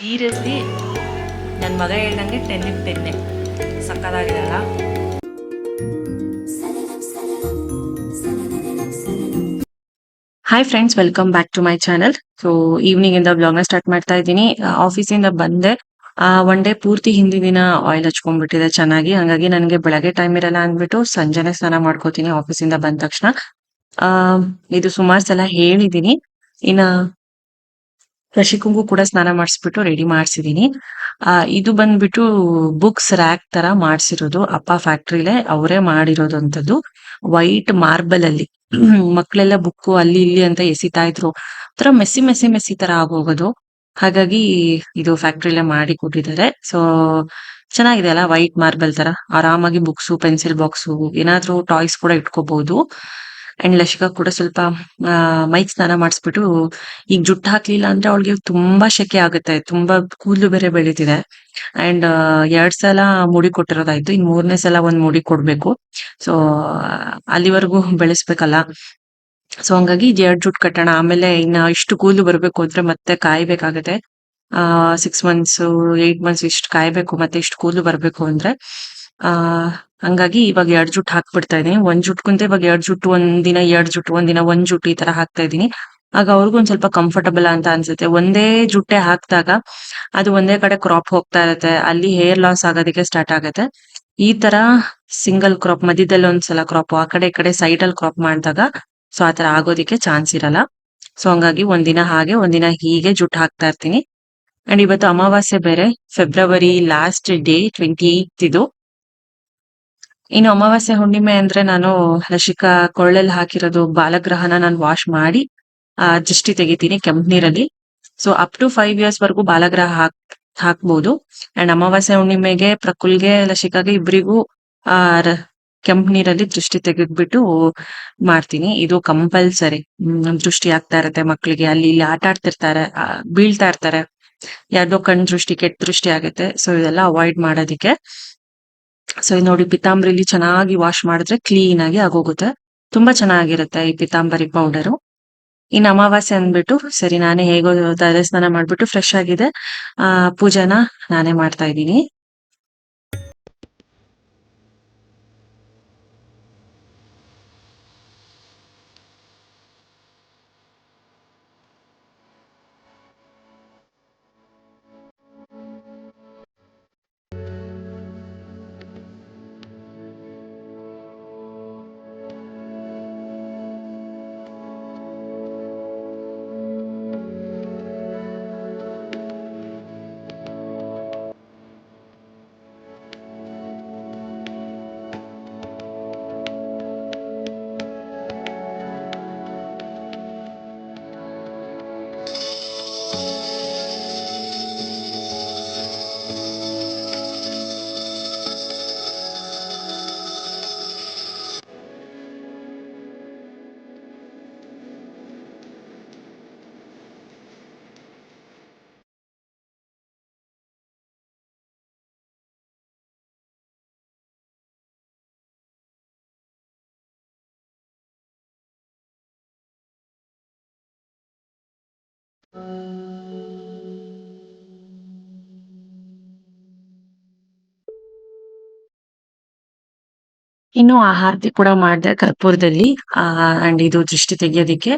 Seriously ನನ್ನ ಮಗ ಹೇಳ್ದಂಗೆ 10ಕ್ಕೆ 10 ಸಕ್ಕದಾಗಿದೆಲ್ಲ. Hi friends, welcome back to my channel. So evening ಇಂದ ಬ್ಲಾಗ್ನ ಸ್ಟಾರ್ಟ್ ಮಾಡ್ತಾ ಇದ್ದೀನಿ. ಆಫೀಸಿಂದ ಬಂದೆ. ಒನ್ ಡೇ ಪೂರ್ತಿ ಹಿಂದಿನ ದಿನ ಆಯಿಲ್ ಹಚ್ಕೊಂಡ್ಬಿಟ್ಟಿದೆ ಚೆನ್ನಾಗಿ. ಹಂಗಾಗಿ ನನಗೆ ಬೆಳಗ್ಗೆ ಟೈಮ್ ಇರಲ್ಲ ಅಂದ್ಬಿಟ್ಟು ಸಂಜೆನೆ ಸ್ನಾನ ಮಾಡ್ಕೋತೀನಿ ಆಫೀಸಿಂದ ಬಂದ ತಕ್ಷಣ. ಆ ಇದು ಸುಮಾರು ಸಲ ಹೇಳಿದೀನಿ. ಇನ್ನ ರಶಿಕಂಗೂ ಕೂಡ ಸ್ನಾನ ಮಾಡಿಸ್ಬಿಟ್ಟು ರೆಡಿ ಮಾಡ್ಸಿದೀನಿ. ಇದು ಬಂದ್ಬಿಟ್ಟು ಬುಕ್ಸ್ ರ್ಯಾಕ್ ತರ ಮಾಡ್ಸಿರೋದು. ಅಪ್ಪ ಫ್ಯಾಕ್ಟ್ರಿಲೇ ಅವರೇ ಮಾಡಿರೋದು ಅಂತದ್ದು. ವೈಟ್ ಮಾರ್ಬಲ್ ಅಲ್ಲಿ ಮಕ್ಕಳೆಲ್ಲ ಬುಕ್ ಅಲ್ಲಿ ಇಲ್ಲಿ ಅಂತ ಎಸಿತಾ ಇದ್ರು. ಒಂಥರ ಮೆಸ್ಸಿ ಮೆಸ್ಸಿ ಮೆಸ್ಸಿ ತರ ಆಗೋಗೋದು. ಹಾಗಾಗಿ ಇದು ಫ್ಯಾಕ್ಟ್ರಿಲೇ ಮಾಡಿ ಕೊಟ್ಟಿದ್ದಾರೆ. ಸೊ ಚೆನ್ನಾಗಿದೆ ಅಲ್ಲ, ವೈಟ್ ಮಾರ್ಬಲ್ ತರ ಆರಾಮಾಗಿ ಬುಕ್ಸು, ಪೆನ್ಸಿಲ್ ಬಾಕ್ಸು, ಏನಾದ್ರೂ ಟಾಯ್ಸ್ ಕೂಡ ಇಟ್ಕೋಬಹುದು. ಅಂಡ್ ಲಶಿಕಾ ಕೂಡ ಸ್ವಲ್ಪ ಮೈಕ್ ಸ್ನಾನ ಮಾಡಿಸ್ಬಿಟ್ಟು, ಈಗ ಜುಟ್ಟು ಹಾಕ್ಲಿಲ್ಲ ಅಂದ್ರೆ ಅವಳಿಗೆ ತುಂಬಾ ಶೆಕೆ ಆಗುತ್ತೆ. ತುಂಬಾ ಕೂದಲು ಬೇರೆ ಬೆಳೀತಿದೆ. ಅಂಡ್ 2 ಸಲ ಮುಡಿ ಕೊಟ್ಟಿರೋದಾಯ್ತು. ಇನ್ 3ನೇ ಸಲ ಒಂದ್ ಮುಡಿ ಕೊಡ್ಬೇಕು. ಸೊ ಅಲ್ಲಿವರೆಗೂ ಬೆಳೆಸ್ಬೇಕಲ್ಲ. ಸೊ ಹಂಗಾಗಿ 2 ಜುಟ್ಟು ಕಟ್ಟೋಣ. ಆಮೇಲೆ ಇನ್ನ ಇಷ್ಟು ಕೂದಲು ಬರ್ಬೇಕು ಅಂದ್ರೆ ಮತ್ತೆ ಕಾಯ್ಬೇಕಾಗತ್ತೆ. 6 ಮಂತ್ಸ್ 8 ಮಂತ್ಸ್ ಇಷ್ಟು ಕಾಯ್ಬೇಕು, ಮತ್ತೆ ಇಷ್ಟು ಕೂದಲು ಬರ್ಬೇಕು ಅಂದ್ರೆ. ಆ ಹಂಗಾಗಿ ಇವಾಗ 2 ಜುಟ್ಟು ಹಾಕ್ಬಿಡ್ತಾ ಇದೀನಿ. ಒಂದ್ ಜುಟ್ಕುಂತ ಇವಾಗ 2 ಜುಟ್ಟು, ಒಂದಿನ 2 ಜುಟ್ಟು, ಒಂದಿನ 1 ಜುಟ್ಟು ಈ ತರ ಹಾಕ್ತಾ ಇದೀನಿ. ಆಗ ಅವ್ರಿಗೂ ಒಂದ್ ಸ್ವಲ್ಪ ಕಂಫರ್ಟಬಲ್ ಅಂತ ಅನ್ಸುತ್ತೆ. ಒಂದೇ ಜುಟ್ಟೆ ಹಾಕ್ದಾಗ ಅದು ಒಂದೇ ಕಡೆ ಕ್ರಾಪ್ ಹೋಗ್ತಾ ಇರತ್ತೆ, ಅಲ್ಲಿ ಹೇರ್ ಲಾಸ್ ಆಗೋದಕ್ಕೆ ಸ್ಟಾರ್ಟ್ ಆಗತ್ತೆ. ಈ ತರ ಸಿಂಗಲ್ ಕ್ರಾಪ್, ಮಧ್ಯದಲ್ಲಿ ಒಂದ್ಸಲ ಕ್ರಾಪ್, ಆ ಕಡೆ ಈ ಕಡೆ ಸೈಡ್ ಅಲ್ಲಿ ಕ್ರಾಪ್ ಮಾಡಿದಾಗ ಸೊ ಆತರ ಆಗೋದಿಕ್ಕೆ ಚಾನ್ಸ್ ಇರಲ್ಲ. ಸೊ ಹಂಗಾಗಿ ಒಂದಿನ ಹಾಗೆ ಒಂದಿನ ಹೀಗೆ ಜುಟ್ಟು ಹಾಕ್ತಾ ಇರ್ತೀನಿ. ಅಂಡ್ ಇವತ್ತು ಅಮಾವಾಸ್ಯೆ ಬೇರೆ, ಫೆಬ್ರವರಿ ಲಾಸ್ಟ್ ಡೇ 28 ಇದು. ಇನ್ನು ಅಮಾವಾಸ್ಯೆ ಹುಣ್ಣಿಮೆ ಅಂದ್ರೆ ನಾನು ರಶಿಕಾ ಕೊಳ್ಳಲ್ಲಿ ಹಾಕಿರೋದು ಬಾಲಗ್ರಹನ ನಾನು ವಾಶ್ ಮಾಡಿ ದೃಷ್ಟಿ ತೆಗಿತೀನಿ ಕೆಂಪು ನೀರಲ್ಲಿ. ಸೊ ಅಪ್ ಟು 5 ಇಯರ್ಸ್ ವರ್ಗೂ ಬಾಲಗ್ರಹ ಹಾಕ್ಬಹುದು. ಅಂಡ್ ಅಮಾವಾಸ್ಯೆ ಹುಣ್ಣಿಮೆಗೆ ಪ್ರಕುಲ್ಗೆ, ಲಶಿಕಾಗೆ ಇಬ್ರಿಗೂ ಆ ಕೆಂಪು ನೀರಲ್ಲಿ ದೃಷ್ಟಿ ತೆಗೆದ್ಬಿಟ್ಟು ಮಾಡ್ತೀನಿ. ಇದು ಕಂಪಲ್ಸರಿ. ದೃಷ್ಟಿ ಆಗ್ತಾ ಇರತ್ತೆ ಮಕ್ಳಿಗೆ, ಅಲ್ಲಿ ಇಲ್ಲಿ ಆಟ ಆಡ್ತಿರ್ತಾರೆ, ಬೀಳ್ತಾ ಇರ್ತಾರೆ, ಯಾರ್ದೋ ಕಣ್ ದೃಷ್ಟಿ, ಕೆಟ್ಟ ದೃಷ್ಟಿ ಆಗತ್ತೆ. ಸೊ ಇದೆಲ್ಲ ಅವಾಯ್ಡ್ ಮಾಡೋದಿಕ್ಕೆ. ಸೊ ಇದು ನೋಡಿ, ಪಿತಾಂಬರಿಲಿ ಚೆನ್ನಾಗಿ ವಾಶ್ ಮಾಡಿದ್ರೆ ಕ್ಲೀನ್ ಆಗಿ ಆಗೋಗುತ್ತೆ. ತುಂಬಾ ಚೆನ್ನಾಗಿರುತ್ತೆ ಈ ಪಿತಾಂಬರಿ ಪೌಡರು. ಇನ್ನು ಅಮಾವಾಸ್ಯೆ ಅಂದ್ಬಿಟ್ಟು ಸರಿ, ನಾನೇ ಹೇಗೋ ತಲೆ ಸ್ನಾನ ಮಾಡ್ಬಿಟ್ಟು ಫ್ರೆಶ್ ಆಗಿದೆ ಪೂಜಾನ ನಾನೇ ಮಾಡ್ತಾ ಇದ್ದೀನಿ. ಇನ್ನು ಆರತಿ ಕೂಡ ಮಾಡಿದೆ ಕರ್ಪೂರದಲ್ಲಿ. ಅಂಡ್ ಇದು ದೃಷ್ಟಿ ತೆಗಿಯೋದಿಕ್ಕೆ.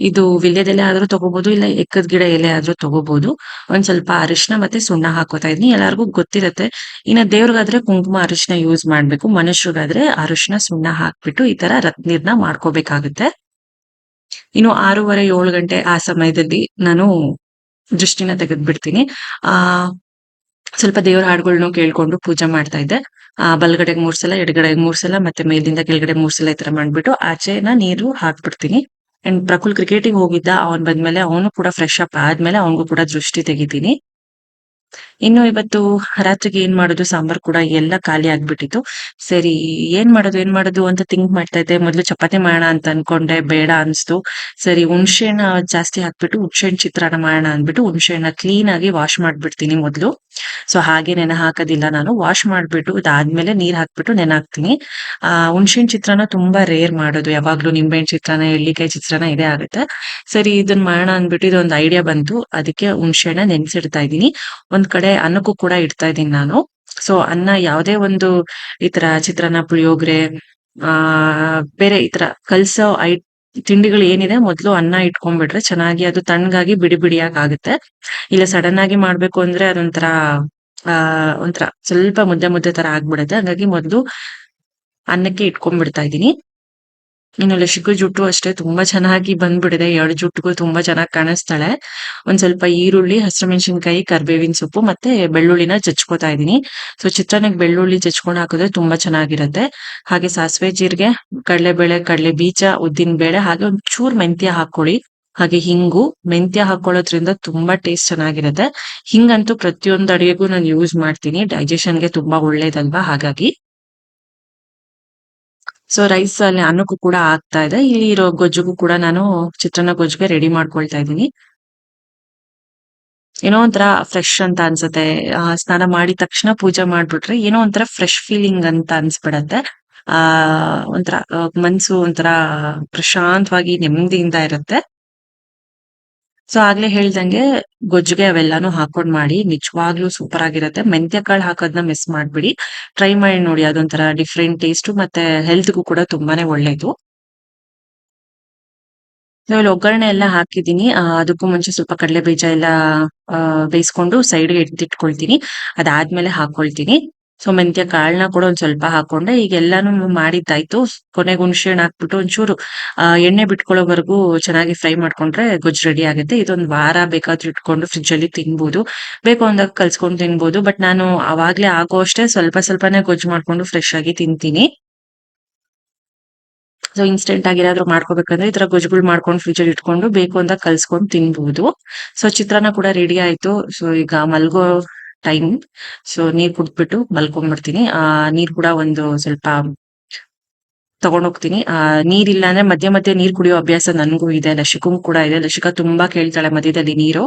ಇದು ವಿಳ್ಯದೆಲೆ ಆದ್ರೂ ತಗೋಬಹುದು, ಇಲ್ಲ ಎಕ್ಕದ ಗಿಡ ಎಲೆ ಆದ್ರೂ ತಗೋಬಹುದು. ಒಂದ್ ಸ್ವಲ್ಪ ಅರಿಶಿನ ಮತ್ತೆ ಸುಣ್ಣ ಹಾಕೋತಾ ಇದೀನಿ. ಎಲ್ಲಾರ್ಗೂ ಗೊತ್ತಿರತ್ತೆ. ಇನ್ನ ದೇವ್ರಿಗಾದ್ರೆ ಕುಂಕುಮ ಅರಿಶಿನ ಯೂಸ್ ಮಾಡ್ಬೇಕು, ಮನುಷ್ಯರಿಗಾದ್ರೆ ಅರಿಶಿನ ಸುಣ್ಣ ಹಾಕ್ಬಿಟ್ಟು ಈ ತರ ರತ್ನೀರ್ನ ಮಾಡ್ಕೋಬೇಕಾಗುತ್ತೆ. ಇನ್ನು 6:30 7 ಗಂಟೆ ಆ ಸಮಯದಲ್ಲಿ ನಾನು ದೃಷ್ಟಿನ ತೆಗೆದ್ಬಿಡ್ತೀನಿ. ಆ ಸ್ವಲ್ಪ ದೇವ್ರ ಹಾಡುಗಳ್ನು ಕೇಳ್ಕೊಂಡು ಪೂಜೆ ಮಾಡ್ತಾ ಇದ್ದೆ. ಬಲಗಡೆಗೆ 3 ಸಲ, ಎಡಗಡೆಗೆ 3 ಸಲ, ಮತ್ತೆ ಮೇಲಿಂದ ಕೆಳಗಡೆ 3 ಸಲ ಈ ತರ ಮಾಡ್ಬಿಟ್ಟು ಆಚೆನ ನೀರು ಹಾಕ್ಬಿಡ್ತೀನಿ. ಅಂಡ್ ಪ್ರಕುಲ್ ಕ್ರಿಕೆಟಿಗೆ ಹೋಗಿದ್ದ, ಅವ್ನ್ ಬಂದ್ಮೇಲೆ ಅವನು ಕೂಡ ಫ್ರೆಶ್ ಅಪ್ ಆದ್ಮೇಲೆ ಅವನಿಗೂ ಕೂಡ ದೃಷ್ಟಿ ತೆಗಿತೀನಿ. ಇನ್ನು ಇವತ್ತು ರಾತ್ರಿಗೆ ಏನ್ ಮಾಡೋದು ಸಾಂಬಾರ್ ಕೂಡ ಎಲ್ಲ ಖಾಲಿ ಆಗ್ಬಿಟ್ಟಿತ್ತು. ಸರಿ ಏನ್ ಮಾಡೋದು ಅಂತ ಥಿಂಕ್ ಮಾಡ್ತಾ ಇದ್ದೆ. ಮೊದ್ಲು ಚಪಾತಿ ಮಾಡೋಣ ಅಂತ ಅನ್ಕೊಂಡೆ, ಬೇಡ ಅನ್ಸ್ತು. ಸರಿ ಹುಣ್ಸೆಹಣ್ಣ ಜಾಸ್ತಿ ಹಾಕ್ಬಿಟ್ಟು ಹುಣ್ಸೆಹಣ್ಣು ಚಿತ್ರಾನ್ನ ಮಾಡೋಣ ಅಂದ್ಬಿಟ್ಟು ಹುಣ್ಸೆಹಣ್ಣ ಕ್ಲೀನ್ ಆಗಿ ವಾಶ್ ಮಾಡ್ಬಿಡ್ತೀನಿ ಮೊದ್ಲು. ಸೊ ಹಾಗೆ ನೆನೆ ಹಾಕೋದಿಲ್ಲ ನಾನು. ವಾಶ್ ಮಾಡ್ಬಿಟ್ಟು ಅದಾದ್ಮೇಲೆ ನೀರ್ ಹಾಕ್ಬಿಟ್ಟು ನೆನೆ ಹಾಕ್ತೀನಿ. ಹುಣ್ಸೆಹಣ್ಣು ಚಿತ್ರಾನ್ನ ತುಂಬಾ ರೇರ್ ಮಾಡೋದು. ಯಾವಾಗ್ಲೂ ನಿಂಬೆಹಣ್ಣು ಚಿತ್ರಾನ್ನ, ಎಳ್ಳಿಕಾಯಿ ಚಿತ್ರಾನ್ನ ಇದೇ ಆಗುತ್ತೆ. ಸರಿ ಇದನ್ ಮಾಡೋಣ ಅಂದ್ಬಿಟ್ಟು ಇದೊಂದು ಐಡಿಯಾ ಬಂತು. ಅದಕ್ಕೆ ಹುಣ್ಸೆಹಣ್ಣ ನೆನ್ಸಿಡ್ತಾ ಇದ್ದೀನಿ. ಒಂದ್ ಕಡೆ ಅನ್ನಕ್ಕೂ ಕೂಡ ಇಡ್ತಾ ಇದ್ದೀನಿ ನಾನು. ಸೊ ಅನ್ನ ಯಾವ್ದೇ ಒಂದು ಈ ತರ ಚಿತ್ರಾನ್ನ, ಪುಳಿಯೋಗ್ರೆ, ಆ ಬೇರೆ ಈ ತರ ಕಲ್ಸೋ ತಿಂಡಿಗಳು ಏನಿದೆ ಮೊದ್ಲು ಅನ್ನ ಇಟ್ಕೊಂಡ್ಬಿಟ್ರೆ ಚೆನ್ನಾಗಿ ಅದು ತಣ್ಣಗಾಗಿ ಬಿಡಿ ಬಿಡಿಯಾಗಿ ಆಗುತ್ತೆ. ಇಲ್ಲ ಸಡನ್ ಆಗಿ ಮಾಡ್ಬೇಕು ಅಂದ್ರೆ ಅದೊಂಥರ ಒಂಥರ ಸ್ವಲ್ಪ ಮುದ್ದೆ ಮುದ್ದೆ ತರ ಆಗ್ಬಿಡುತ್ತೆ. ಹಾಗಾಗಿ ಮೊದ್ಲು ಅನ್ನಕ್ಕೆ ಇಟ್ಕೊಂಡ್ಬಿಡ್ತಾ ಇದ್ದೀನಿ. ಇನ್ನು ಲಸಿಕು ಜುಟ್ಟು ಅಷ್ಟೇ ತುಂಬಾ ಚೆನ್ನಾಗಿ ಬಂದ್ಬಿಟ್ಟಿದೆ. 2 ಜುಟ್ಟುಗಳು ತುಂಬಾ ಚೆನ್ನಾಗಿ ಕಾಣಿಸ್ತಾಳೆ. ಒಂದ್ ಸ್ವಲ್ಪ ಈರುಳ್ಳಿ, ಹಸಿಮೆಣಸಿನಕಾಯಿ, ಕರ್ಬೇವಿನ ಸೊಪ್ಪು ಮತ್ತೆ ಬೆಳ್ಳುಳ್ಳಿನ ಜಜ್ಕೋತಾ ಇದೀನಿ. ಸೊ ಚಿತ್ರಾನ್ನಕ್ಕೆ ಬೆಳ್ಳುಳ್ಳಿ ಜಜ್ಕೊಂಡು ಹಾಕಿದ್ರೆ ತುಂಬಾ ಚೆನ್ನಾಗಿರುತ್ತೆ. ಹಾಗೆ ಸಾಸಿವೆ, ಜೀರಿಗೆ, ಕಡಲೆಬೇಳೆ, ಕಡಲೆ ಬೀಜ, ಉದ್ದಿನ ಬೇಳೆ ಹಾಗೆ ಒಂದ್ ಚೂರ್ ಮೆಂತ್ಯ ಹಾಕೊಳ್ಳಿ. ಹಾಗೆ ಹಿಂಗು, ಮೆಂತ್ಯ ಹಾಕೊಳ್ಳೋದ್ರಿಂದ ತುಂಬಾ ಟೇಸ್ಟ್ ಚೆನ್ನಾಗಿರುತ್ತೆ. ಹಿಂಗಂತೂ ಪ್ರತಿಯೊಂದು ಅಡಿಗೆಗೂ ನಾನು ಯೂಸ್ ಮಾಡ್ತೀನಿ. ಡೈಜೆಷನ್ಗೆ ತುಂಬಾ ಒಳ್ಳೇದಲ್ವಾ ಹಾಗಾಗಿ. ಸೊ ರೈಸ್ ಅಲ್ಲಿ ಅನ್ನಕ್ಕೂ ಕೂಡ ಆಗ್ತಾ ಇದೆ. ಇಲ್ಲಿ ಇರೋ ಗೊಜ್ಜುಗೂ ಕೂಡ ನಾನು ಚಿತ್ರಾನ್ನ ಗೊಜ್ಜುಗೆ ರೆಡಿ ಮಾಡ್ಕೊಳ್ತಾ ಇದ್ದೀನಿ. ಏನೋ ಒಂಥರ ಫ್ರೆಶ್ ಅಂತ ಅನ್ಸುತ್ತೆ. ಸ್ನಾನ ಮಾಡಿದ ತಕ್ಷಣ ಪೂಜೆ ಮಾಡ್ಬಿಟ್ರೆ ಏನೋ ಒಂಥರ ಫ್ರೆಶ್ ಫೀಲಿಂಗ್ ಅಂತ ಅನ್ಸ್ಬಿಡತ್ತೆ. ಆ ಒಂಥರ ಮನ್ಸು ಒಂಥರ ಪ್ರಶಾಂತವಾಗಿ ನೆಮ್ಮದಿಯಿಂದ ಇರುತ್ತೆ. ಸೊ ಆಗ್ಲೇ ಹೇಳ್ದಂಗೆ ಗೊಜ್ಜುಗೆ ಅವೆಲ್ಲಾನು ಹಾಕೊಂಡ್ ಮಾಡಿ ನಿಜವಾಗ್ಲೂ ಸೂಪರ್ ಆಗಿರುತ್ತೆ. ಮೆಂತ್ಯ ಕಾಳು ಹಾಕೋದ್ನ ಮಿಸ್ ಮಾಡ್ಬಿಡಿ. ಟ್ರೈ ಮಾಡಿ ನೋಡಿ. ಅದೊಂಥರ ಡಿಫ್ರೆಂಟ್ ಟೇಸ್ಟ್ ಮತ್ತೆ ಹೆಲ್ತ್‌ಗೂ ಕೂಡ ತುಂಬಾನೇ ಒಳ್ಳೇದು. ನಾವಿಲ್ಲಿ ಒಗ್ಗರಣೆ ಎಲ್ಲ ಹಾಕಿದೀನಿ. ಅದಕ್ಕೂ ಮುಂಚೆ ಸ್ವಲ್ಪ ಕಡಲೆ ಬೀಜ ಎಲ್ಲ ಬೇಯಿಸ್ಕೊಂಡು ಸೈಡ್‌ಗೆ ಎತ್ತಿಟ್ಕೊಳ್ತೀನಿ. ಅದಾದ್ಮೇಲೆ ಹಾಕೊಳ್ತೀನಿ. ಸೊ ಮೆಂತ್ಯ ಕಾಳನ್ನ ಕೂಡ ಒಂದ್ ಸ್ವಲ್ಪ ಹಾಕೊಂಡೆ. ಈಗ ಎಲ್ಲಾನು ಮಾಡಿದ್ದಾಯ್ತು. ಕೊನೆಗೆ ಹುಣಸೆಹಣ್ಣು ಹಾಕ್ಬಿಟ್ಟು ಒಂಚೂರು ಎಣ್ಣೆ ಬಿಟ್ಕೊಳ್ಳೋವರೆಗೂ ಚೆನ್ನಾಗಿ ಫ್ರೈ ಮಾಡ್ಕೊಂಡ್ರೆ ಗೊಜ್ಜು ರೆಡಿ ಆಗುತ್ತೆ. ಇದೊಂದ್ ವಾರ ಬೇಕಾದ್ರೂ ಇಟ್ಕೊಂಡು ಫ್ರಿಡ್ಜ್ ಅಲ್ಲಿ ತಿನ್ಬೋದು. ಬೇಕು ಅಂದಾಗ ಕಲ್ಸ್ಕೊಂಡು ತಿನ್ಬೋದು. ಬಟ್ ನಾನು ಅವಾಗ್ಲೇ ಆಗೋವಷ್ಟೇ ಸ್ವಲ್ಪ ಸ್ವಲ್ಪನೇ ಗೊಜ್ಜು ಮಾಡ್ಕೊಂಡು ಫ್ರೆಶ್ ಆಗಿ ತಿಂತೀನಿ. ಸೊ ಇನ್ಸ್ಟೆಂಟ್ ಆಗಿ ಏನಾದ್ರು ಮಾಡ್ಕೋಬೇಕಂದ್ರೆ ಈ ತರ ಗೊಜ್ಜುಗಳು ಮಾಡ್ಕೊಂಡು ಫ್ರಿಡ್ಜ್ ಅಲ್ಲಿ ಇಟ್ಕೊಂಡು ಬೇಕು ಅಂದಾಗ ಕಲ್ಸ್ಕೊಂಡು ತಿನ್ಬಹುದು. ಸೊ ಚಿತ್ರಾನ್ನ ಕೂಡ ರೆಡಿ ಆಯ್ತು. ಸೊ ಈಗ ಮಲ್ಗೋ ಟೈಮ್. ಸೊ ನೀರ್ ಕುಡ್ದ್ಬಿಟ್ಟು ಮಲ್ಕೊಂಡ್ಬಿಡ್ತೀನಿ. ನೀರ್ ಕೂಡ ಒಂದು ಸ್ವಲ್ಪ ತಗೊಂಡ್ ಹೋಗ್ತೀನಿ. ನೀರಿಲ್ಲ ಅಂದ್ರೆ ಮಧ್ಯೆ ಮಧ್ಯೆ ನೀರ್ ಕುಡಿಯೋ ಅಭ್ಯಾಸ ನನ್ಗೂ ಇದೆ. ಲಸಿಕಂಗೂ ಕೂಡ ಇದೆ. ಲಸಿಕಾ ತುಂಬಾ ಕೇಳ್ತಾಳೆ ಮಧ್ಯದಲ್ಲಿ ನೀರು.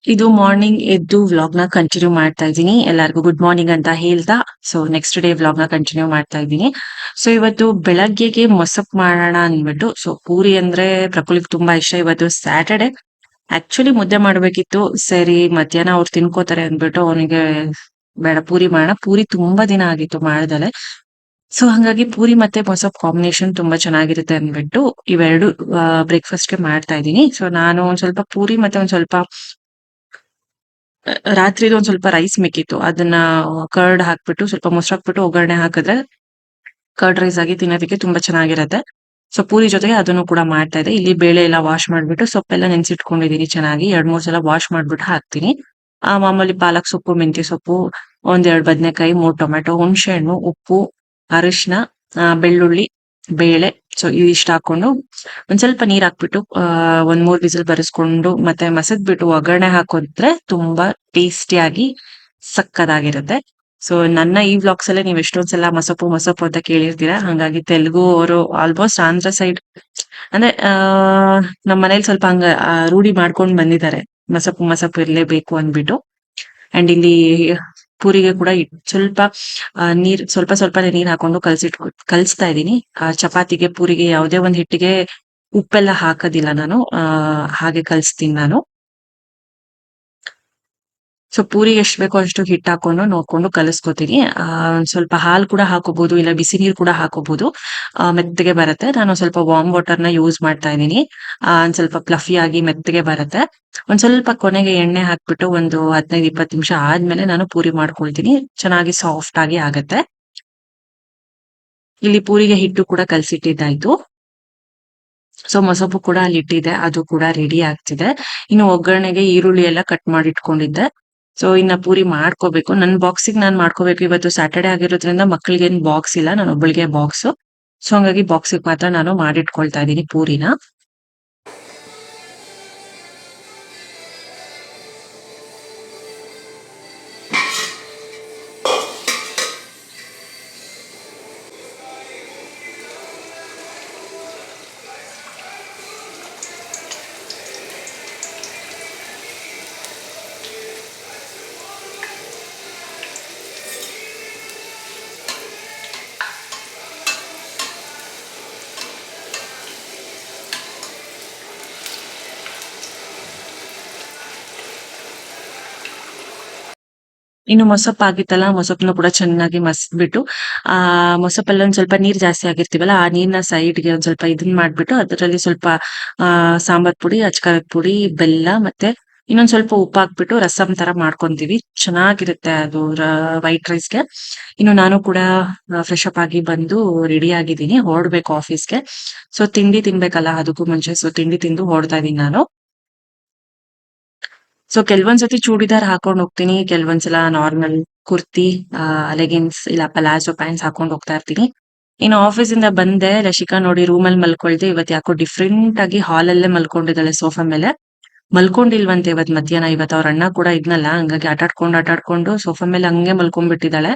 ಇದು ಮಾರ್ನಿಂಗ್ ಎದ್ದು ವ್ಲಾಗ್ ನ ಕಂಟಿನ್ಯೂ ಮಾಡ್ತಾ ಇದ್ದೀನಿ. ಎಲ್ಲರಿಗೂ ಗುಡ್ ಮಾರ್ನಿಂಗ್ ಅಂತ ಹೇಳ್ತಾ ಸೊ ನೆಕ್ಸ್ಟ್ ಡೇ ವ್ಲಾಗ್ ನ ಕಂಟಿನ್ಯೂ ಮಾಡ್ತಾ ಇದ್ದೀನಿ. ಸೊ ಇವತ್ತು ಬೆಳಗ್ಗೆಗೆ ಮೊಸಪ್ ಮಾಡೋಣ ಅಂದ್ಬಿಟ್ಟು ಸೊ ಪೂರಿ ಅಂದ್ರೆ ಪ್ರಕೃತಿಗೆ ತುಂಬಾ ಇಷ್ಟ. ಇವತ್ತು ಸ್ಯಾಟರ್ಡೆ. ಆಕ್ಚುಲಿ ಮುದ್ದೆ ಮಾಡ್ಬೇಕಿತ್ತು. ಸರಿ ಮಧ್ಯಾಹ್ನ ಅವ್ರು ತಿನ್ಕೋತಾರೆ ಅಂದ್ಬಿಟ್ಟು ಅವನಿಗೆ ಬೇಡ ಪೂರಿ ಮಾಡೋಣ. ಪೂರಿ ತುಂಬಾ ದಿನ ಆಗಿತ್ತು ಮಾಡ್ದಲೆ. ಸೊ ಹಂಗಾಗಿ ಪೂರಿ ಮತ್ತೆ ಮೊಸಪ್ ಕಾಂಬಿನೇಷನ್ ತುಂಬಾ ಚೆನ್ನಾಗಿರುತ್ತೆ ಅಂದ್ಬಿಟ್ಟು ಇವೆರಡು ಬ್ರೇಕ್ಫಾಸ್ಟ್ ಗೆ ಮಾಡ್ತಾ ಇದ್ದೀನಿ. ಸೊ ನಾನು ಒಂದ್ ಸ್ವಲ್ಪ ಪೂರಿ ಮತ್ತೆ ಒಂದ್ ಸ್ವಲ್ಪ ರಾತ್ರಿದು ಒಂದ್ ಸ್ವಲ್ಪ ರೈಸ್ ಮಿಕ್ಕಿತ್ತು. ಅದನ್ನ ಕರ್ಡ್ ಹಾಕ್ಬಿಟ್ಟು ಸ್ವಲ್ಪ ಮೊಸರು ಹಾಕ್ಬಿಟ್ಟು ಒಗ್ಗರಣೆ ಹಾಕಿದ್ರೆ ಕರ್ಡ್ ರೈಸ್ ಆಗಿ ತಿನ್ನೋದಕ್ಕೆ ತುಂಬಾ ಚೆನ್ನಾಗಿರುತ್ತೆ. ಸೊ ಪೂರಿ ಜೊತೆಗೆ ಅದನ್ನು ಕೂಡ ಮಾಡ್ತಾ ಇದ್ದೆ. ಇಲ್ಲಿ ಬೇಳೆ ಎಲ್ಲ ವಾಶ್ ಮಾಡ್ಬಿಟ್ಟು ಸೊಪ್ಪೆಲ್ಲ ನೆನ್ಸಿಟ್ಕೊಂಡಿದೀನಿ ಚೆನ್ನಾಗಿ. 2-3 ಸಲ ವಾಶ್ ಮಾಡ್ಬಿಟ್ಟು ಹಾಕ್ತೀನಿ. ಮಾಮೂಲಿ ಪಾಲಕ್ ಸೊಪ್ಪು, ಮೆಂತ್ಯ ಸೊಪ್ಪು, 1-2 ಬದನೆಕಾಯಿ, 3 ಟೊಮೆಟೊ, ಹುಣಸೆ ಹಣ್ಣು, ಉಪ್ಪು, ಅರಿಶಿನ, ಬೆಳ್ಳುಳ್ಳಿ, ಬೇಳೆ. ಸೊ ಇದಿಷ್ಟು ಹಾಕೊಂಡು ಒಂದ್ ಸ್ವಲ್ಪ ನೀರ್ ಹಾಕ್ಬಿಟ್ಟು ಒಂದ್ 3 ವಿಸಿಲ್ ಬರಿಸ್ಕೊಂಡು ಮತ್ತೆ ಮಸದ್ಬಿಟ್ಟು ಒಗ್ಗರಣೆ ಹಾಕಿದ್ರೆ ತುಂಬಾ ಟೇಸ್ಟಿಯಾಗಿ ಸಕ್ಕತ್ತಾಗಿರುತ್ತೆ. ಸೊ ನನ್ನ ಈ ವ್ಲಾಗ್ಸ್ ಅಲ್ಲೇ ನೀವ್ ಎಷ್ಟೊಂದ್ ಸಲ ಮಸಪು ಮಸಪು ಅಂತ ಕೇಳಿರ್ತೀರಾ. ಹಾಗಾಗಿ ತೆಲುಗು ಅವರು ಆಲ್ಮೋಸ್ಟ್ ಆಂಧ್ರ ಸೈಡ್ ಅಂದ್ರೆ ನಮ್ ಮನೇಲಿ ಸ್ವಲ್ಪ ಹಂಗ ರೂಢಿ ಮಾಡ್ಕೊಂಡ್ ಬಂದಿದ್ದಾರೆ. ಮಸಪು ಮಸಪು ಇರ್ಲೇಬೇಕು ಅಂದ್ಬಿಟ್ಟು. ಅಂಡ್ ಇಲ್ಲಿ ಪೂರಿಗೆ ಕೂಡ ಸ್ವಲ್ಪ ನೀರ್ ಸ್ವಲ್ಪ ಸ್ವಲ್ಪನೇ ನೀರ್ ಹಾಕೊಂಡು ಕಲ್ಸ್ತಾ ಇದೀನಿ. ಚಪಾತಿಗೆ, ಪೂರಿಗೆ ಯಾವುದೇ ಒಂದ್ ಹಿಟ್ಟಿಗೆ ಉಪ್ಪೆಲ್ಲ ಹಾಕೋದಿಲ್ಲ ನಾನು. ಹಾಗೆ ಕಲ್ಸ್ತೀನಿ ನಾನು. ಸೊ ಪೂರಿಗೆ ಎಷ್ಟು ಬೇಕೋ ಅಷ್ಟು ಹಿಟ್ಟು ಹಾಕೊಂಡು ನೋಡ್ಕೊಂಡು ಕಲಿಸ್ಕೊತೀನಿ. ಒಂದ್ ಸ್ವಲ್ಪ ಹಾಲು ಕೂಡ ಹಾಕೋಬಹುದು, ಇಲ್ಲ ಬಿಸಿ ನೀರು ಕೂಡ ಹಾಕೋಬಹುದು. ಮೆತ್ತಗೆ ಬರುತ್ತೆ. ನಾನು ಸ್ವಲ್ಪ ವಾರ್ಮ್ ವಾಟರ್ ನ ಯೂಸ್ ಮಾಡ್ತಾ ಇದ್ದೀನಿ. ಒಂದ್ ಸ್ವಲ್ಪ ಫ್ಲಫಿ ಆಗಿ ಮೆತ್ತಗೆ ಬರುತ್ತೆ. ಒಂದ್ ಸ್ವಲ್ಪ ಕೊನೆಗೆ ಎಣ್ಣೆ ಹಾಕ್ಬಿಟ್ಟು ಒಂದು 15-20 ನಿಮಿಷ ಆದ್ಮೇಲೆ ನಾನು ಪೂರಿ ಮಾಡ್ಕೊಳ್ತೀನಿ. ಚೆನ್ನಾಗಿ ಸಾಫ್ಟ್ ಆಗಿ ಆಗತ್ತೆ. ಇಲ್ಲಿ ಪೂರಿಗೆ ಹಿಟ್ಟು ಕೂಡ ಕಲ್ಸಿಟ್ಟಿದ್ದಾಯ್ತು. ಸೊ ಮೊಸಪ್ಪು ಕೂಡ ಅಲ್ಲಿ ಇಟ್ಟಿದೆ, ಅದು ಕೂಡ ರೆಡಿ ಆಗ್ತಿದೆ. ಇನ್ನು ಒಗ್ಗರಣೆಗೆ ಈರುಳ್ಳಿ ಎಲ್ಲ ಕಟ್ ಮಾಡಿ ಇಟ್ಕೊಂಡಿದ್ದೆ. ಸೊ ಇನ್ನ ಪೂರಿ ಮಾಡ್ಕೋಬೇಕು. ನನ್ ಬಾಕ್ಸಿಗೆ ನಾನ್ ಮಾಡ್ಕೋಬೇಕು. ಇವತ್ತು ಸ್ಯಾಟರ್ಡೆ ಆಗಿರೋದ್ರಿಂದ ಮಕ್ಳಿಗೆ ಏನ್ ಬಾಕ್ಸ್ ಇಲ್ಲ, ನಾನು ಒಬ್ಬಳಿಗೆ ಬಾಕ್ಸ್. ಸೊ ಹಂಗಾಗಿ ಬಾಕ್ಸಿಗೆ ಮಾತ್ರ ನಾನು ಮಾಡಿಟ್ಕೊಳ್ತಾ ಇದ್ದೀನಿ ಪೂರಿನ. ಇನ್ನು ಮೊಸಪ್ಪು ಆಗಿತ್ತಲ್ಲ, ಮೊಸಪ್ಪನ್ನ ಕೂಡ ಚೆನ್ನಾಗಿ ಮಸ್ದ್ಬಿಟ್ಟು ಮೊಸಪ್ಪಲ್ಲಿ ಒಂದ್ ಸ್ವಲ್ಪ ನೀರ್ ಜಾಸ್ತಿ ಆಗಿರ್ತೀವಲ್ಲ, ಆ ನೀರ್ನ ಸೈಡ್ಗೆ ಒಂದ್ ಸ್ವಲ್ಪ ಇದನ್ ಮಾಡ್ಬಿಟ್ಟು ಅದರಲ್ಲಿ ಸ್ವಲ್ಪ ಸಾಂಬಾರ್ ಪುಡಿ, ಅಚ್ಕಾರದ ಪುಡಿ, ಬೆಲ್ಲ ಮತ್ತೆ ಇನ್ನೊಂದ್ ಸ್ವಲ್ಪ ಉಪ್ಪು ಹಾಕ್ಬಿಟ್ಟು ರಸಂ ತರ ಮಾಡ್ಕೊಂತೀವಿ. ಚೆನ್ನಾಗಿರುತ್ತೆ ಅದು ವೈಟ್ ರೈಸ್ಗೆ. ಇನ್ನು ನಾನು ಕೂಡ ಫ್ರೆಶ್ ಅಪ್ ಆಗಿ ಬಂದು ರೆಡಿ ಆಗಿದ್ದೀನಿ, ಹೊರಡ್ಬೇಕು ಆಫೀಸ್ಗೆ. ಸೊ ತಿಂಡಿ ತಿನ್ಬೇಕಲ್ಲ ಅದಕ್ಕೂ ಮುಂಚೆ. ಸೊ ತಿಂಡಿ ತಿಂದು ಹೊರಡ್ತಾ ಇದೀನಿ ನಾನು. ಸೊ ಕೆಲವೊಂದ್ಸತಿ ಚೂಡಿದಾರ್ ಹಾಕೊಂಡ್ ಹೋಗ್ತೀನಿ, ಕೆಲವೊಂದ್ಸಲ ನಾರ್ಮಲ್ ಕುರ್ತಿ, ಲೆಗಿನ್ಸ್ ಇಲ್ಲ ಪಲಾಜೋ ಪ್ಯಾಂಟ್ಸ್ ಹಾಕೊಂಡ್ ಹೋಗ್ತಾ ಇರ್ತೀನಿ. ಇನ್ನು ಆಫೀಸ್ ಇಂದ ಬಂದೆ, ರಶಿಕಾ ನೋಡಿ ರೂಮ್ ಅಲ್ಲಿ ಮಲ್ಕೊಳ್ದೆ, ಇವತ್ ಯಾಕೋ ಡಿಫ್ರೆಂಟ್ ಆಗಿ ಹಾಲ್ ಅಲ್ಲೇ ಮಲ್ಕೊಂಡಿದ್ದಾಳೆ ಸೋಫಾ ಮೇಲೆ. ಮಲ್ಕೊಂಡಿಲ್ವಂತೆ ಇವತ್ ಮಧ್ಯಾಹ್ನ. ಇವತ್ ಅವ್ರ ಅಣ್ಣ ಕೂಡ ಇದ್ನಲ್ಲ, ಹಂಗಾಗಿ ಆಟಾಡ್ಕೊಂಡು ಸೋಫಾ ಮೇಲೆ ಹಂಗೆ ಮಲ್ಕೊಂಡ್ಬಿಟ್ಟಿದ್ದಾಳೆ.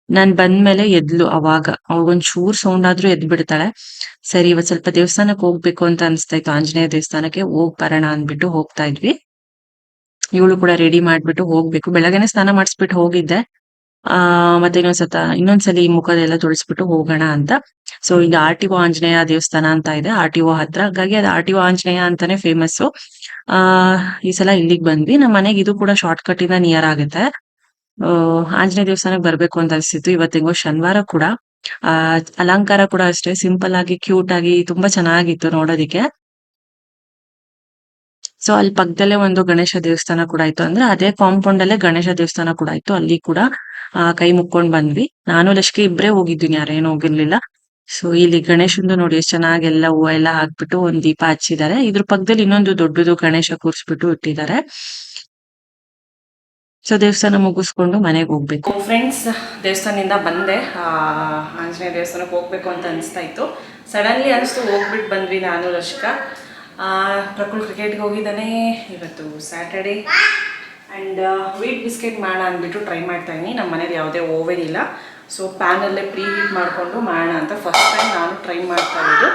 ನಾನ್ ಬಂದ್ಮೇಲೆ ಎದ್ಲು ಅವಾಗ. ಅವಳಗೊಂದ್ ಚೂರ್ ಸೌಂಡ್ ಆದ್ರೂ ಎದ್ ಬಿಡ್ತಾಳೆ. ಸರಿ ಇವತ್ ಸ್ವಲ್ಪ ದೇವಸ್ಥಾನಕ್ ಹೋಗ್ಬೇಕು ಅಂತ ಅನ್ಸ್ತಾ ಇತ್ತು, ಆಂಜನೇಯ ದೇವಸ್ಥಾನಕ್ಕೆ ಹೋಗ್ ಬರೋಣ ಅಂದ್ಬಿಟ್ಟು ಹೋಗ್ತಾ ಇದ್ವಿ. ಇವಳು ಕೂಡ ರೆಡಿ ಮಾಡ್ಬಿಟ್ಟು ಹೋಗ್ಬೇಕು. ಬೆಳಗ್ಗೆನೆ ಸ್ನಾನ ಮಾಡಿಸ್ಬಿಟ್ಟು ಹೋಗಿದ್ದೆ. ಮತ್ತೆ ಇನ್ನೊಂದ್ಸಲಿ ಮುಖದೆಲ್ಲ ತೊಳಸ್ಬಿಟ್ಟು ಹೋಗೋಣ ಅಂತ. ಸೊ ಈಗ RTO ಆಂಜನೇಯ ದೇವಸ್ಥಾನ ಅಂತ ಇದೆ RTO ಹತ್ರ, ಹಾಗಾಗಿ ಅದು RTO ಆಂಜನೇಯ ಅಂತಾನೆ ಫೇಮಸ್. ಈ ಸಲ ಇಲ್ಲಿಗ್ ಬಂದ್ವಿ. ನಮ್ಮ ಮನೆಗೆ ಇದು ಕೂಡ ಶಾರ್ಟ್ ಕಟ್ ಇಂದ ನಿಯರ್ ಆಗುತ್ತೆ. ಆಂಜನೇಯ ದೇವಸ್ಥಾನಕ್ಕೆ ಬರ್ಬೇಕು ಅಂತ ಅನ್ಸಿತ್ತು. ಇವತ್ತಿಂಗೋ ಶನಿವಾರ ಕೂಡ. ಅಲಂಕಾರ ಕೂಡ ಅಷ್ಟೇ ಸಿಂಪಲ್ ಆಗಿ ಕ್ಯೂಟ್ ಆಗಿ ತುಂಬಾ ಚೆನ್ನಾಗಿತ್ತು ನೋಡೋದಿಕ್ಕೆ. ಸೊ ಅಲ್ಲಿ ಪಕ್ಕದಲ್ಲೇ ಒಂದು ಗಣೇಶ ದೇವಸ್ಥಾನ ಕೂಡ ಇತ್ತು. ಅಂದ್ರೆ ಅದೇ ಕಾಂಪೌಂಡ್ ಅಲ್ಲೇ ಗಣೇಶ ದೇವಸ್ಥಾನ ಕೂಡ ಇತ್ತು. ಅಲ್ಲಿ ಕೂಡ ಕೈ ಮುಕ್ಕೊಂಡ್ ಬಂದ್ವಿ. ನಾನು ಲಕ್ಷ್ಮಿ ಇಬ್ರೇ ಹೋಗಿದ್ದೀನಿ, ಯಾರೇನು ಹೋಗಿರ್ಲಿಲ್ಲ. ಸೊ ಇಲ್ಲಿ ಗಣೇಶಂದು ನೋಡಿ ಎಷ್ಟ್ ಚೆನ್ನಾಗೆಲ್ಲ ಹೂವ ಎಲ್ಲ ಹಾಕ್ಬಿಟ್ಟು ಒಂದ್ ದೀಪ ಹಚ್ಚಿದ್ದಾರೆ. ಇದ್ರ ಪಕ್ಕದಲ್ಲಿ ಇನ್ನೊಂದು ದೊಡ್ಡದು ಗಣೇಶ ಕೂರ್ಸ್ಬಿಟ್ಟು ಇಟ್ಟಿದ್ದಾರೆ. ಸೊ ದೇವಸ್ಥಾನ ಮುಗಿಸ್ಕೊಂಡು ಮನೆಗೆ ಹೋಗ್ಬೇಕು. ಫ್ರೆಂಡ್ಸ್, ದೇವಸ್ಥಾನದಿಂದ ಬಂದೆ. ಆಂಜನೇಯ ದೇವಸ್ಥಾನಕ್ಕೆ ಹೋಗ್ಬೇಕು ಅಂತ ಅನಿಸ್ತಾ ಇತ್ತು. ಸಡನ್ಲಿ ಅನಿಸ್ತು, ಹೋಗ್ಬಿಟ್ಟು ಬಂದ್ವಿ ನಾನು ರಶ್ಕಾ. ಪ್ರಕೃಲ್ ಕ್ರಿಕೆಟ್ಗೆ ಹೋಗಿದ್ದಾನೆ. ಇವತ್ತು ಸ್ಯಾಟರ್ಡೆ. ಆ್ಯಂಡ್ ವೀಟ್ ಬಿಸ್ಕೆಟ್ ಮಾಡೋಣ ಅಂದ್ಬಿಟ್ಟು ಟ್ರೈ ಮಾಡ್ತಾ ಇದ್ದೀನಿ. ನಮ್ಮ ಮನೇಲಿ ಯಾವುದೇ ಓವೆನ್ ಇಲ್ಲ. ಸೊ ಪ್ಯಾನಲ್ಲೇ ಪ್ರೀ ಹೀಟ್ ಮಾಡಿಕೊಂಡು ಮಾಡೋಣ ಅಂತ ಫಸ್ಟ್ ಟೈಮ್ ನಾನು ಟ್ರೈ ಮಾಡ್ತಾ ಇರೋದು.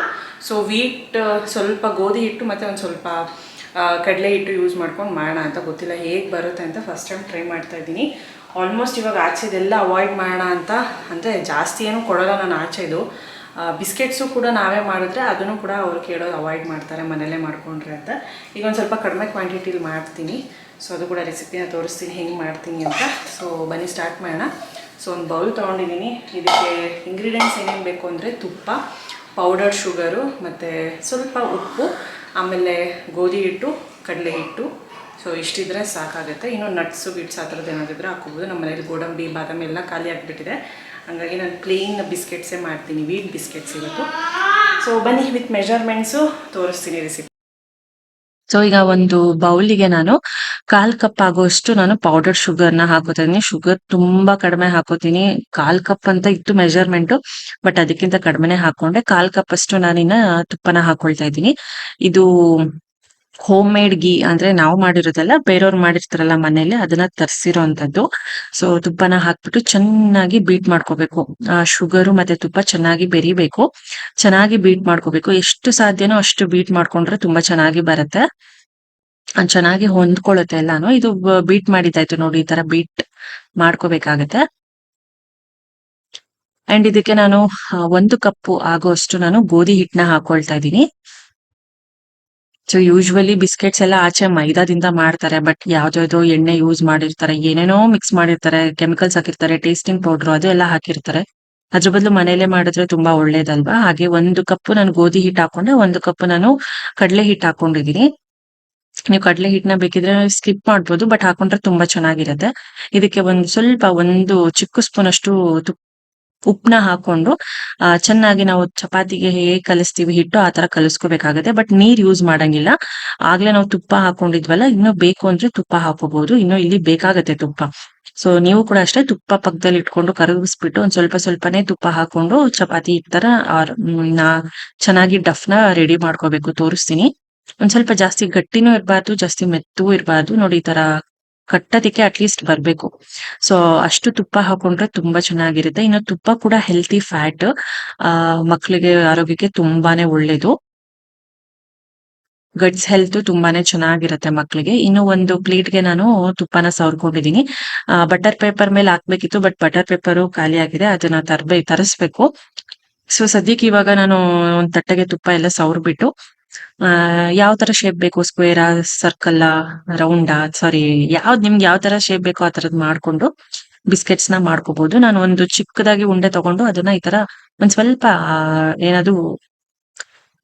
ಸೊ ವೀಟ್ ಸ್ವಲ್ಪ ಗೋಧಿ ಹಿಟ್ಟು ಮತ್ತು ಒಂದು ಸ್ವಲ್ಪ ಕಡಲೆ ಹಿಟ್ಟು ಯೂಸ್ ಮಾಡ್ಕೊಂಡು ಮಾಡೋಣ ಅಂತ. ಗೊತ್ತಿಲ್ಲ ಹೇಗೆ ಬರುತ್ತೆ ಅಂತ, ಫಸ್ಟ್ ಟೈಮ್ ಟ್ರೈ ಮಾಡ್ತಾ ಇದ್ದೀನಿ. ಆಲ್ಮೋಸ್ಟ್ ಇವಾಗ ಆಚೆದೆಲ್ಲ ಅವಾಯ್ಡ್ ಮಾಡೋಣ ಅಂತ. ಅಂದರೆ ಜಾಸ್ತಿ ಏನೂ ಕೊಡೋಲ್ಲ ನಾನು ಆಚೆದು. ಬಿಸ್ಕೆಟ್ಸು ಕೂಡ ನಾವೇ ಮಾಡಿದ್ರೆ ಅದನ್ನು ಕೂಡ ಅವ್ರು ಕೇಳೋದು ಅವಾಯ್ಡ್ ಮಾಡ್ತಾರೆ, ಮನೆಯಲ್ಲೇ ಮಾಡ್ಕೊಂಡ್ರೆ ಅಂತ. ಈಗ ಒಂದು ಸ್ವಲ್ಪ ಕಡಿಮೆ ಕ್ವಾಂಟಿಟಿಲಿ ಮಾಡ್ತೀನಿ. ಸೊ ಅದು ಕೂಡ ರೆಸಿಪಿನ ತೋರಿಸ್ತೀನಿ ಹೆಂಗೆ ಮಾಡ್ತೀನಿ ಅಂತ. ಸೊ ಬನ್ನಿ ಸ್ಟಾರ್ಟ್ ಮಾಡೋಣ. ಸೊ ಒಂದು ಬೌಲ್ ತೊಗೊಂಡಿದ್ದೀನಿ. ಇದಕ್ಕೆ ಇಂಗ್ರೀಡಿಯೆಂಟ್ಸ್ ಏನೇನು ಬೇಕು ಅಂದರೆ ತುಪ್ಪ, ಪೌಡರ್ ಶುಗರು ಮತ್ತು ಸ್ವಲ್ಪ ಉಪ್ಪು, ಆಮೇಲೆ ಗೋಧಿ ಹಿಟ್ಟು, ಕಡಲೆ ಹಿಟ್ಟು. ಸೊ ಇಷ್ಟಿದ್ರೆ ಸಾಕಾಗುತ್ತೆ. ಇನ್ನು ನಟ್ಸು ಗಿಟ್ಸ್ ಆ ಥರದ್ದು ಏನಾದಿದ್ರೆ ಹಾಕೋಬೋದು. ನಮ್ಮ ಮನೇಲಿ ಗೋಡಂಬಿ ಬಾದಾಮಿ ಎಲ್ಲ ಖಾಲಿ ಆಗಿಬಿಟ್ಟಿದೆ. ಹಾಗಾಗಿ ನಾನು ಪ್ಲೇನ್ ಬಿಸ್ಕೆಟ್ಸೇ ಮಾಡ್ತೀನಿ, ವೀಟ್ ಬಿಸ್ಕೆಟ್ಸ್ ಇವತ್ತು. ಸೊ ಬನ್ನಿ ವಿತ್ ಮೆಜರ್ಮೆಂಟ್ಸು ತೋರಿಸ್ತೀನಿ ರೆಸಿಪಿ. ಸೊ ಈಗ ಒಂದು ಬೌಲಿಗೆ ನಾನು 1/4 ಕಪ್ ಆಗುವಷ್ಟು ನಾನು ಪೌಡರ್ ಶುಗರ್ನ ಹಾಕೋತಾ ಇದೀನಿ. ಶುಗರ್ ತುಂಬಾ ಕಡಿಮೆ ಹಾಕೋತೀನಿ. 1/4 ಕಪ್ ಅಂತ ಇತ್ತು ಮೆಜರ್ಮೆಂಟು, ಬಟ್ ಅದಕ್ಕಿಂತ ಕಡಿಮೆನೆ ಹಾಕೊಂಡೆ. 1/4 ಕಪ್ ಅಷ್ಟು ನಾನಿನ್ನ ತುಪ್ಪನ ಹಾಕೊಳ್ತಾ ಇದ್ದೀನಿ. ಇದು ಹೋಮ್ ಮೇಡ್ ಗೀ, ಅಂದ್ರೆ ನಾವು ಮಾಡಿರೋದಲ್ಲ, ಬೇರೆಯವ್ರು ಮಾಡಿರ್ತಾರಲ್ಲ ಮನೇಲಿ, ಅದನ್ನ ತರಿಸಿರೋಂಥದ್ದು. ಸೊ ತುಪ್ಪನ ಹಾಕ್ಬಿಟ್ಟು ಚೆನ್ನಾಗಿ ಬೀಟ್ ಮಾಡ್ಕೋಬೇಕು. ಶುಗರು ಮತ್ತೆ ತುಪ್ಪ ಚೆನ್ನಾಗಿ ಬೆರಿಬೇಕು, ಚೆನ್ನಾಗಿ ಬೀಟ್ ಮಾಡ್ಕೋಬೇಕು. ಎಷ್ಟು ಸಾಧ್ಯನೋ ಅಷ್ಟು ಬೀಟ್ ಮಾಡ್ಕೊಂಡ್ರೆ ತುಂಬಾ ಚೆನ್ನಾಗಿ ಬರುತ್ತೆ, ಚೆನ್ನಾಗಿ ಹೊಂದ್ಕೊಳ್ಳುತ್ತೆ ಎಲ್ಲಾನು. ಇದು ಬೀಟ್ ಮಾಡಿದ್ದಾಯ್ತು ನೋಡಿ, ಈ ತರ ಬೀಟ್ ಮಾಡ್ಕೋಬೇಕಾಗತ್ತೆ. ಅಂಡ್ ಇದಕ್ಕೆ ನಾನು 1 ಕಪ್ ಆಗುವಷ್ಟು ನಾನು ಗೋಧಿ ಹಿಟ್ಟನ್ನ ಹಾಕೊಳ್ತಾ ಇದ್ದೀನಿ. ಸೊ ಯೂಶುವಲಿ ಬಿಸ್ಕೆಟ್ಸ್ ಎಲ್ಲ ಆಚೆ ಮೈದಾದಿಂದ ಮಾಡ್ತಾರೆ, ಬಟ್ ಯಾವ್ದಾವ್ದೋ ಎಣ್ಣೆ ಯೂಸ್ ಮಾಡಿರ್ತಾರೆ, ಏನೇನೋ ಮಿಕ್ಸ್ ಮಾಡಿರ್ತಾರೆ, ಕೆಮಿಕಲ್ಸ್ ಹಾಕಿರ್ತಾರೆ, ಟೇಸ್ಟಿಂಗ್ ಪೌಡರ್ ಅದು ಎಲ್ಲ ಹಾಕಿರ್ತಾರೆ. ಅದ್ರ ಬದಲು ಮನೇಲೆ ಮಾಡಿದ್ರೆ ತುಂಬಾ ಒಳ್ಳೇದಲ್ವಾ. ಹಾಗೆ 1 ಕಪ್ ನಾನು ಗೋಧಿ ಹಿಟ್ಟು ಹಾಕೊಂಡೆ, 1 ಕಪ್ ನಾನು ಕಡಲೆ ಹಿಟ್ಟು ಹಾಕೊಂಡಿದೀನಿ. ನೀವು ಕಡಲೆ ಹಿಟ್ಟನ್ನ ಬೇಕಿದ್ರೆ ಸ್ಕಿಪ್ ಮಾಡ್ಬೋದು, ಬಟ್ ಹಾಕೊಂಡ್ರೆ ತುಂಬಾ ಚೆನ್ನಾಗಿರುತ್ತೆ. ಇದಕ್ಕೆ ಸ್ವಲ್ಪ 1 ಚಿಕ್ಕ ಸ್ಪೂನ್ ಅಷ್ಟು ಉಪ್ಪನ್ನ ಹಾಕೊಂಡು ಚೆನ್ನಾಗಿ ನಾವು ಚಪಾತಿಗೆ ಹೇಗೆ ಕಲಿಸ್ತೀವಿ ಹಿಟ್ಟು ಆ ತರ ಕಲಿಸ್ಕೋಬೇಕಾಗತ್ತೆ. ಬಟ್ ನೀರ್ ಯೂಸ್ ಮಾಡಂಗಿಲ್ಲ. ಆಗ್ಲೇ ನಾವು ತುಪ್ಪ ಹಾಕೊಂಡಿದ್ವಲ್ಲ, ಇನ್ನು ಬೇಕು ಅಂದ್ರೆ ತುಪ್ಪ ಹಾಕೋಬಹುದು. ಇನ್ನು ಇಲ್ಲಿ ಬೇಕಾಗತ್ತೆ ತುಪ್ಪ. ಸೊ ನೀವು ಕೂಡ ಅಷ್ಟೇ ತುಪ್ಪ ಪಕ್ಕದಲ್ಲಿ ಇಟ್ಕೊಂಡು ಕರಗಿಸ್ಬಿಟ್ಟು ಸ್ವಲ್ಪನೇ ತುಪ್ಪ ಹಾಕೊಂಡು ಚಪಾತಿ ಹಿಟ್ ತರ ಚೆನ್ನಾಗಿ ಡಫ್ನ ರೆಡಿ ಮಾಡ್ಕೋಬೇಕು. ತೋರಿಸ್ತೀನಿ. ಸ್ವಲ್ಪ ಜಾಸ್ತಿ ಗಟ್ಟಿನೂ ಇರಬಾರ್ದು, ಜಾಸ್ತಿ ಮೆತ್ತಗೂ ಇರಬಾರ್ದು. ನೋಡಿ ಈ ತರ ಕಟ್ಟೋದಿಕ್ಕೆ ಅಟ್ಲೀಸ್ಟ್ ಬರ್ಬೇಕು. ಸೊ ಅಷ್ಟು ತುಪ್ಪ ಹಾಕೊಂಡ್ರೆ ತುಂಬಾ ಚೆನ್ನಾಗಿರುತ್ತೆ. ಇನ್ನು ತುಪ್ಪ ಕೂಡ ಹೆಲ್ತಿ ಫ್ಯಾಟ್, ಮಕ್ಕಳಿಗೆ ಆರೋಗ್ಯಕ್ಕೆ ತುಂಬಾನೇ ಒಳ್ಳೇದು. ಗಟ್ಸ್ ಹೆಲ್ತ್ ತುಂಬಾನೇ ಚೆನ್ನಾಗಿರುತ್ತೆ ಮಕ್ಕಳಿಗೆ. ಇನ್ನು ಒಂದು ಪ್ಲೇಟ್ಗೆ ನಾನು ತುಪ್ಪನ ಸವರ್ಕೊಂಡಿದೀನಿ. ಬಟರ್ ಪೇಪರ್ ಮೇಲೆ ಹಾಕ್ಬೇಕಿತ್ತು, ಬಟ್ ಬಟರ್ ಪೇಪರು ಖಾಲಿ ಆಗಿದೆ, ಅದನ್ನ ತರಿಸ್ಬೇಕು. ಸೊ ಸದ್ಯಕ್ಕೆ ಇವಾಗ ನಾನು ಒಂದ್ ತಟ್ಟೆಗೆ ತುಪ್ಪ ಎಲ್ಲ ಸವರ್ಬಿಟ್ಟು ಯಾವ ತರ ಶೇಪ್ ಬೇಕು, ಸ್ಕ್ವೇರಾ, ಸರ್ಕಲ್, ರೌಂಡಾ, ಸಾರಿ ನಿಮ್ಗೆ ಯಾವ ತರ ಶೇಪ್ ಬೇಕೋ ಆ ತರದ್ ಮಾಡ್ಕೊಂಡು ಬಿಸ್ಕೆಟ್ಸ್ ನ ಮಾಡ್ಕೋಬಹುದು. ನಾನು ಒಂದು ಚಿಕ್ಕದಾಗಿ ಉಂಡೆ ತಗೊಂಡು ಅದನ್ನ ಈ ತರ ಒಂದ್ ಸ್ವಲ್ಪ ಏನಾದ್ರು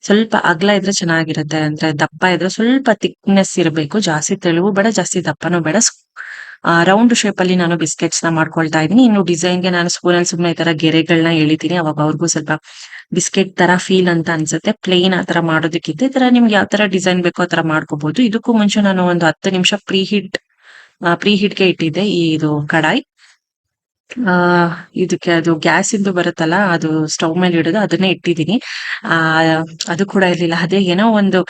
ಸ್ವಲ್ಪ ಅಗಲ ಇದ್ರೆ ಚೆನ್ನಾಗಿರುತ್ತೆ. ಅಂದ್ರೆ ದಪ್ಪ ಇದ್ರೆ ಸ್ವಲ್ಪ ಥಿಕ್ನೆಸ್ ಇರಬೇಕು, ಜಾಸ್ತಿ ತೆಳುವು ಬೇಡ, ಜಾಸ್ತಿ ದಪ್ಪನೂ ಬೇಡ. ರೌಂಡ್ ಶೇಪ್ ಅಲ್ಲಿ ನಾನು ಬಿಸ್ಕೆಟ್ಸ್ ನ ಮಾಡ್ಕೊಳ್ತಾ ಇದ್ದೀನಿ. ಇನ್ನು ಡಿಸೈನ್ ಗೆ ನಾನು ಸ್ಪೂನಲ್ಲಿ ಸುಮ್ಮನೆ ಈ ತರ ಗೆರೆಗಳನ್ನ ಎಳಿತೀನಿ, ಅವಾಗ ಅವ್ರಿಗೂ ಸ್ವಲ್ಪ ಬಿಸ್ಕೆಟ್ ತರ ಫೀಲ್ ಅಂತ ಅನ್ಸುತ್ತೆ. ಪ್ಲೇನ್ ಆ ತರ ಮಾಡೋದಕ್ಕಿಂತ ಈ ತರ ನಿಮ್ಗೆ ಯಾವ ತರ ಡಿಸೈನ್ ಬೇಕೋ ಆ ತರ ಮಾಡ್ಕೋಬಹುದು. ಇದಕ್ಕೂ ಮುಂಚೆ ನಾನು ಒಂದು 10 ನಿಮಿಷ ಪ್ರೀ ಹೀಟ್ಗೆ ಇಟ್ಟಿದ್ದೆ ಇದು ಕಡಾಯಿ. ಇದಕ್ಕೆ ಅದು ಗ್ಯಾಸ್ ಇಂದು ಬರುತ್ತಲ್ಲ, ಅದು ಸ್ಟವ್ ಮೇಲೆ ಇಡೋದು, ಅದನ್ನೇ ಇಟ್ಟಿದ್ದೀನಿ. ಅದು ಕೂಡ ಇರ್ಲಿಲ್ಲ, ಅದೇ ಏನೋ ಒಂದು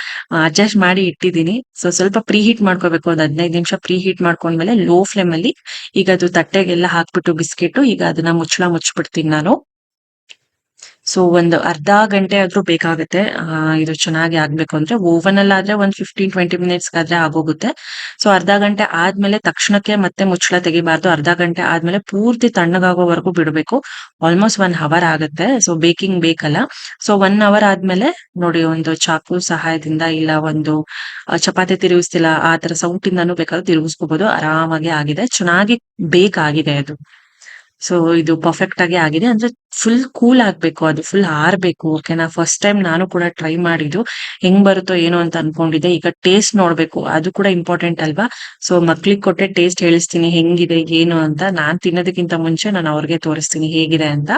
ಅಡ್ಜಸ್ಟ್ ಮಾಡಿ ಇಟ್ಟಿದ್ದೀನಿ. ಸೊ ಸ್ವಲ್ಪ ಪ್ರೀ ಹೀಟ್ ಮಾಡ್ಕೋಬೇಕು. ಒಂದು 15 ನಿಮಿಷ ಪ್ರೀ ಹೀಟ್ ಮಾಡ್ಕೊಂಡ್ಮೇಲೆ ಲೋ ಫ್ಲೇಮ್ ಅಲ್ಲಿ ಈಗ ಅದು ತಟ್ಟೆಗೆಲ್ಲ ಹಾಕ್ಬಿಟ್ಟು ಬಿಸ್ಕೆಟ್ ಈಗ ಅದನ್ನ ಮುಚ್ಬಿಡ್ತೀನಿ ನಾನು. ಸೊ ಒಂದು ಅರ್ಧ ಗಂಟೆ ಆದ್ರೂ ಬೇಕಾಗುತ್ತೆ ಇದು ಚೆನ್ನಾಗಿ ಆಗ್ಬೇಕು ಅಂದ್ರೆ. ಓವನ್ ಅಲ್ಲಾದ್ರೆ ಒಂದು 15-20 ಮಿನಿಟ್ಸ್ ಆದ್ರೆ ಆಗೋಗುತ್ತೆ. ಸೊ ಅರ್ಧ ಗಂಟೆ ಆದ್ಮೇಲೆ ತಕ್ಷಣಕ್ಕೆ ಮತ್ತೆ ಮುಚ್ಚಳ ತೆಗಿಬಾರ್ದು. ಅರ್ಧ ಗಂಟೆ ಆದ್ಮೇಲೆ ಪೂರ್ತಿ ತಣ್ಣಗಾಗೋವರೆಗೂ ಬಿಡ್ಬೇಕು. ಆಲ್ಮೋಸ್ಟ್ 1 ಅವರ್ ಆಗುತ್ತೆ. ಸೊ ಬೇಕಿಂಗ್ ಬೇಕಲ್ಲ. ಸೊ 1 ಅವರ್ ಆದ್ಮೇಲೆ ನೋಡಿ, ಒಂದು ಚಾಕು ಸಹಾಯದಿಂದ ಇಲ್ಲ ಒಂದು ಚಪಾತಿ ತಿರುಗಿಸ್ತಿಲ್ಲ ಆ ತರ ಸೌಟಿಂದಾನು ಬೇಕಾದ್ರೆ ತಿರುಗಿಸ್ಕೋಬಹುದು. ಆರಾಮಾಗಿ ಆಗಿದೆ, ಚೆನ್ನಾಗಿ ಬೇಕಾಗಿದೆ ಅದು. ಸೊ ಇದು ಪರ್ಫೆಕ್ಟ್ ಆಗಿ ಆಗಿದೆ. ಅಂದ್ರೆ ಫುಲ್ ಕೂಲ್ ಆಗ್ಬೇಕು, ಅದು ಫುಲ್ ಆರ್ಬೇಕು. ಓಕೆನಾ. ಫಸ್ಟ್ ಟೈಮ್ ನಾನು ಕೂಡ ಟ್ರೈ ಮಾಡಿದ್ದು, ಹೆಂಗ್ ಬರುತ್ತೋ ಏನೋ ಅಂತ ಅನ್ಕೊಂಡಿದ್ದೆ. ಈಗ ಟೇಸ್ಟ್ ನೋಡ್ಬೇಕು, ಅದು ಕೂಡ ಇಂಪಾರ್ಟೆಂಟ್ ಅಲ್ವಾ. ಸೊ ಮಕ್ಳಿಗೆ ಕೊಟ್ಟೆ ಟೇಸ್ಟ್ ಹೇಳಿಸ್ತೀನಿ ಹೆಂಗಿದೆ ಏನು ಅಂತ. ನಾನ್ ತಿನ್ನೋದಕ್ಕಿಂತ ಮುಂಚೆ ನಾನು ಅವ್ರಿಗೆ ತೋರಿಸ್ತೀನಿ ಹೇಗಿದೆ ಅಂತ.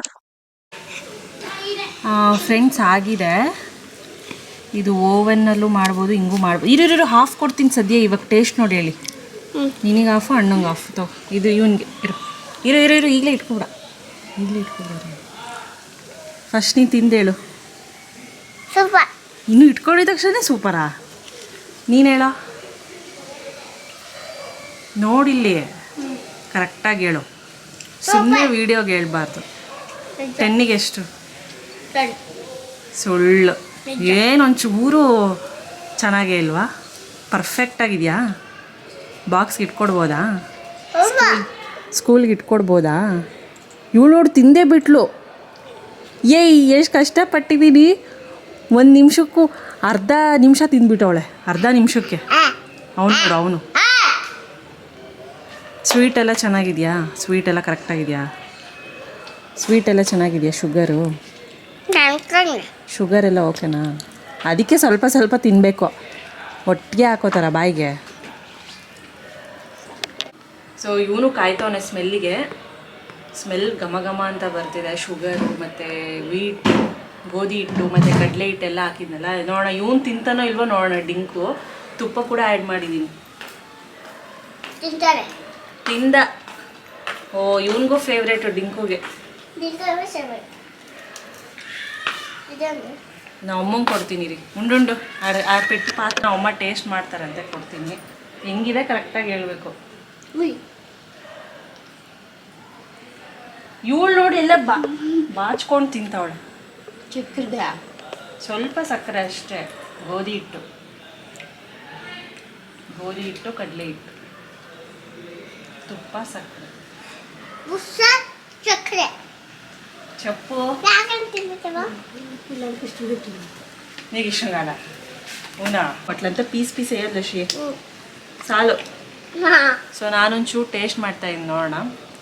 ಫ್ರೆಂಡ್ಸ್ ಆಗಿದೆ ಇದು. ಓವನ್ನಲ್ಲೂ ಮಾಡ್ಬೋದು, ಹಿಂಗೂ ಮಾಡ್ಬೋದು. ಇರೋ ಹಾಫ್ ಕೊಡ್ತೀನಿ ಸದ್ಯ. ಇವಾಗ ಟೇಸ್ಟ್ ನೋಡಿ ಹೇಳಿ. ನಿನಗೆ ಹಾಫು, ಅಣ್ಣಂಗೆ ಹಾಫ್ ತಗೋ. ಇದು ಇವನ್ಗೆ ಇರು ಈಗಲೇ ಇಟ್ಕೊಬಿಡ. ಫಸ್ಟ್ ನೀನು ತಿಂದೇಳು. ಸೂಪರ್. ಇನ್ನು ಇಟ್ಕೊಂಡಿದ ತಕ್ಷಣ ಸೂಪರಾ? ನೀನು ಹೇಳೋ. ನೋಡಿಲ್ಲಿ ಕರೆಕ್ಟಾಗಿ ಹೇಳು, ಸುಮ್ಮನೆ ವಿಡಿಯೋಗೆ ಹೇಳ್ಬಾರ್ದು. 10ಗೆ ಎಷ್ಟು? ಸುಳ್ಳು. ಏನೊಂಚೂರು ಚೆನ್ನಾಗೇ ಇಲ್ವಾ? ಪರ್ಫೆಕ್ಟಾಗಿದೆಯಾ? ಬಾಕ್ಸ್ಗೆ ಇಟ್ಕೊಡ್ಬೋದಾ? ಸ್ಕೂಲ್ಗೆ ಇಟ್ಕೊಡ್ಬೋದಾ? ಇವಳು ನೋಡಿ ತಿಂದೇ ಬಿಟ್ಲು. ಎಷ್ಟು ಕಷ್ಟಪಟ್ಟಿದ್ದೀನಿ. 1 ನಿಮಿಷಕ್ಕೂ ಅರ್ಧ ನಿಮಿಷ ತಿಂದ್ಬಿಟ್ಟವಳೆ. ಅರ್ಧ ನಿಮಿಷಕ್ಕೆ. ಅವನು ಸ್ವೀಟೆಲ್ಲ ಚೆನ್ನಾಗಿದೆಯಾ? ಸ್ವೀಟೆಲ್ಲ ಕರೆಕ್ಟಾಗಿದೆಯಾ? ಸ್ವೀಟೆಲ್ಲ ಚೆನ್ನಾಗಿದೆಯಾ? ಶುಗರ್ ಎಲ್ಲ ಓಕೆನಾ? ಅದಕ್ಕೆ ಸ್ವಲ್ಪ ತಿನ್ನಬೇಕು, ಒಟ್ಟಿಗೆ ಹಾಕೋತಾರ ಬಾಯಿಗೆ. ಸೊ ಇವನು ಕಾಯ್ತವನೆ ಸ್ಮೆಲ್ಲಿಗೆ. ಸ್ಮೆಲ್ ಘಮ ಅಂತ ಬರ್ತಿದೆ. ಶುಗರು ಮತ್ತು ಗೋಧಿ ಹಿಟ್ಟು ಮತ್ತು ಕಡಲೆ ಹಿಟ್ಟೆಲ್ಲ ಹಾಕಿದ್ನಲ್ಲ. ನೋಡೋಣ ಇವನು ತಿಂತಾನೋ ಇಲ್ವೋ ನೋಡೋಣ. ಡಿಂಕು ತುಪ್ಪ ಕೂಡ ಆ್ಯಡ್ ಮಾಡಿದ್ದೀನಿ. ತಿಂದ. ಓ ಇವನಿಗೂ ಫೇವ್ರೇಟು ಡಿಂಕುಗೆ. ನಾ ಅಮ್ಮಂಗೆ ಕೊಡ್ತೀನಿ ರೀ. ಉಂಡುಂಡು ಆ ಪೆಟ್ಟು ಪಾತ್ರ ಅಮ್ಮ ಟೇಸ್ಟ್ ಮಾಡ್ತಾರಂತೆ, ಕೊಡ್ತೀನಿ. ಹೆಂಗಿದೆ ಕರೆಕ್ಟಾಗಿ ಹೇಳ್ಬೇಕು. ಇವಳು ನೋಡಿ ಎಲ್ಲ ಬಾಚ್ಕೊಂಡು ತಿಂತಾವಳೆ. ಚಿಕ್ಕದ ಸ್ವಲ್ಪ ಸಕ್ಕರೆ ಅಷ್ಟೇ. ಗೋಧಿ ಹಿಟ್ಟು ಕಡಲೆ ಹಿಟ್ಟು, ತುಪ್ಪ, ಸಕ್ಕರೆ, ಚಕ್ರೆ, ಚಪ್ಪು. ನೀಗ ಇಷ್ಟಂಗಾಡ ಹೂನಾ ಹೊಟ್ಲಂತ ಪೀಸ್ ಹೇಳಲ್ಲ ಶ್ರೀ ಸಾಲು. ಸೊ ನಾನೊಂಚೂರು ಟೇಸ್ಟ್ ಮಾಡ್ತಾ ಇದ್ದೀನಿ ನೋಡೋಣ.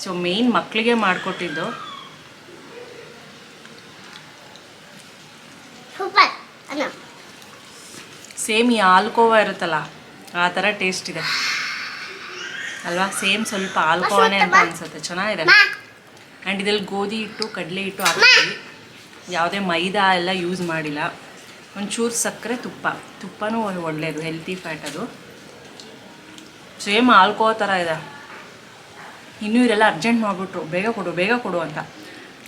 ಸೊ ಮೇಯ್ನ್ ಮಕ್ಕಳಿಗೆ ಮಾಡಿಕೊಟ್ಟಿದ್ದು. ಸೂಪರ್ ಅಣ್ಣ. ಸೇಮ್ ಈ ಹಾಲ್ಕೋವಾ ಇರುತ್ತಲ್ಲ ಆ ಥರ ಟೇಸ್ಟ್ ಇದೆ ಅಲ್ವಾ? ಸೇಮ್ ಸ್ವಲ್ಪ ಹಾಲ್ಕೋವಾನೇ ಅಂತ ಅನ್ಸುತ್ತೆ. ಚೆನ್ನಾಗಿದೆ. ಆ್ಯಂಡ್ ಇದ್ರಲ್ಲಿ ಗೋಧಿ ಹಿಟ್ಟು ಕಡಲೆ ಹಿಟ್ಟು ಹಾಕ್ತೀವಿ, ಯಾವುದೇ ಮೈದಾ ಎಲ್ಲ ಯೂಸ್ ಮಾಡಿಲ್ಲ. ಒಂಚೂರು ಸಕ್ಕರೆ ತುಪ್ಪನೂ ಒಳ್ಳೆಯದು, ಹೆಲ್ತಿ ಫ್ಯಾಟ್ ಅದು. ಸೇಮ್ ಹಾಲ್ಕೋವಾ ಥರ ಇದೆ. ಇನ್ನೂ ಇವರೆಲ್ಲ ಅರ್ಜೆಂಟ್ ಮಾಡಿಬಿಟ್ರು, ಬೇಗ ಕೊಡು ಅಂತ.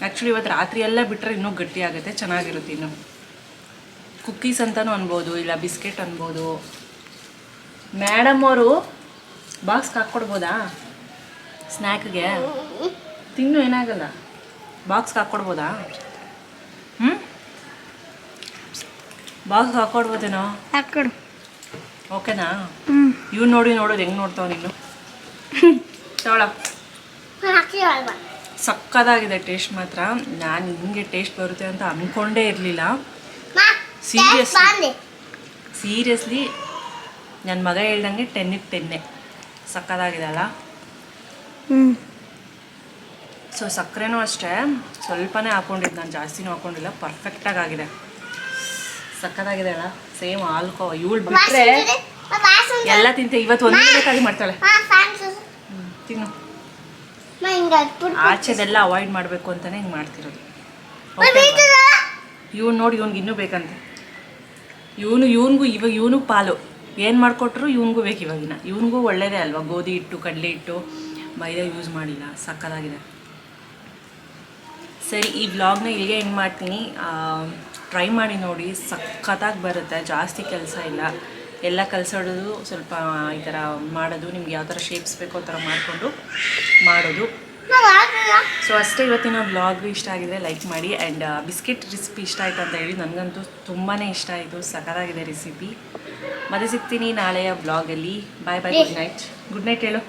ಆ್ಯಕ್ಚುಲಿ ಇವತ್ತು ರಾತ್ರಿ ಎಲ್ಲ ಬಿಟ್ಟರೆ ಇನ್ನೂ ಗಟ್ಟಿ ಆಗುತ್ತೆ, ಚೆನ್ನಾಗಿರುತ್ತೆ. ಇನ್ನು ಕುಕ್ಕೀಸ್ ಅಂತಲೂ ಅನ್ಬೋದು, ಇಲ್ಲ ಬಿಸ್ಕೆಟ್ ಅನ್ಬೋದು. ಮೇಡಮ್ ಅವರು ಬಾಕ್ಸ್ಗೆ ಹಾಕ್ಕೊಡ್ಬೋದಾ? ಸ್ನ್ಯಾಕ್ಗೆ ತಿನ್ನು, ಏನಾಗಲ್ಲ. ಬಾಕ್ಸ್ಗೆ ಹಾಕ್ಕೊಡ್ಬೋದಾ? ಬಾಕ್ಸ್ಗೆ ಹಾಕ್ಕೊಡ್ಬೋದೇನೋ? ಹಾಕ್ಕೊಡು. ಓಕೆನಾ? ಇವ್ನು ನೋಡೋದು ಹೆಂಗೆ ನೋಡ್ತಾವ ನೀನು. ತಗೊಳ. ಸಕ್ಕದಾಗಿದೆ ಟೇಸ್ಟ್ ಮಾತ್ರ. ನಾನು ಹಿಂಗೆ ಟೇಸ್ಟ್ ಬರುತ್ತೆ ಅಂತ ಅಂದ್ಕೊಂಡೇ ಇರಲಿಲ್ಲ. ಸೀರಿಯಸ್ಲಿ ನನ್ನ ಮಗ ಹೇಳ್ದಂಗೆ 10ಗೆ 10 ಸಕ್ಕದಾಗಿದೆ ಅಲ್ಲ. ಸೊ ಸಕ್ಕರೆನೂ ಅಷ್ಟೇ ಸ್ವಲ್ಪನೇ ಹಾಕ್ಕೊಂಡಿದ್ದು, ನಾನು ಜಾಸ್ತಿನೂ ಹಾಕ್ಕೊಂಡಿಲ್ಲ. ಪರ್ಫೆಕ್ಟಾಗಿ ಆಗಿದೆ, ಸಕ್ಕದಾಗಿದೆ ಅಲ್ಲ. ಸೇಮ್ ಹಾಲ್ಕೋವಾ. ಇವಳು ಬಿಟ್ಟರೆ ಎಲ್ಲ ತಿಂತೆ. ಇವತ್ತು ಒಂದೇ ಬೇಕಾಗಿ ಮಾಡ್ತಾಳೆ. ತಿನ್ನು. ಆಚೆದೆಲ್ಲ ಅವಾಯ್ಡ್ ಮಾಡಬೇಕು ಅಂತಲೇ ಹಿಂಗೆ ಮಾಡ್ತಿರೋದು. ಇವ್ನು ನೋಡಿ, ಇವ್ನಿಗೆ ಇನ್ನೂ ಬೇಕಂತೆ. ಇವನಿಗೂ ಇವನು ಪಾಲು ಏನು ಮಾಡಿಕೊಟ್ರು ಇವನಿಗೂ ಬೇಕು. ಇವನಿಗೂ ಒಳ್ಳೆಯದೇ ಅಲ್ವಾ, ಗೋಧಿ ಹಿಟ್ಟು ಕಡಲೆ ಹಿಟ್ಟು ಮೈದಾ ಯೂಸ್ ಮಾಡಿಲ್ಲ. ಸಕ್ಕದಾಗಿದೆ. ಸರಿ, ಈ ವ್ಲಾಗ್ನ ಇಲ್ಲಿಗೆ ಎಂಡ್ ಮಾಡ್ತೀನಿ. ಟ್ರೈ ಮಾಡಿ ನೋಡಿ, ಸಖತ್ತಾಗಿ ಬರುತ್ತೆ. ಜಾಸ್ತಿ ಕೆಲಸ ಇಲ್ಲ, ಎಲ್ಲ ಕಲಸೋದು ಸ್ವಲ್ಪ ಈ ಥರ ಮಾಡೋದು. ನಿಮ್ಗೆ ಯಾವ ಥರ ಶೇಪ್ಸ್ ಬೇಕೋ ಆ ಥರ ಮಾಡಿಕೊಂಡು ಮಾಡೋದು. ಸೊ ಅಷ್ಟೇ ಇವತ್ತಿನ ವ್ಲಾಗ್. ಇಷ್ಟ ಆಗಿದ್ರೆ ಲೈಕ್ ಮಾಡಿ. ಆ್ಯಂಡ್ ಬಿಸ್ಕೆಟ್ ರೆಸಿಪಿ ಇಷ್ಟ ಆಯಿತು ಅಂತ ಹೇಳಿ, ನನಗಂತೂ ತುಂಬಾ ಇಷ್ಟ ಆಯಿತು. ಸಖತ್ತಾಗಿದೆ ರೆಸಿಪಿ. ಮತ್ತೆ ಸಿಗ್ತೀನಿ ನಾಳೆಯ ವ್ಲಾಗಲ್ಲಿ. ಬಾಯ್. ಗುಡ್ ನೈಟ್ ಹೇಳು.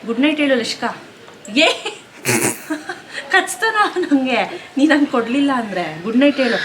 ಗುಡ್ ನೈಟ್ ಹೇಳು ಲಶ್ಕಾ. ಏ ಕಚ್ತಾನ ನನಗೆ, ನೀ ನಂಗೆ ಕೊಡಲಿಲ್ಲ ಅಂದರೆ. ಗುಡ್ ನೈಟ್ ಹೇಳು.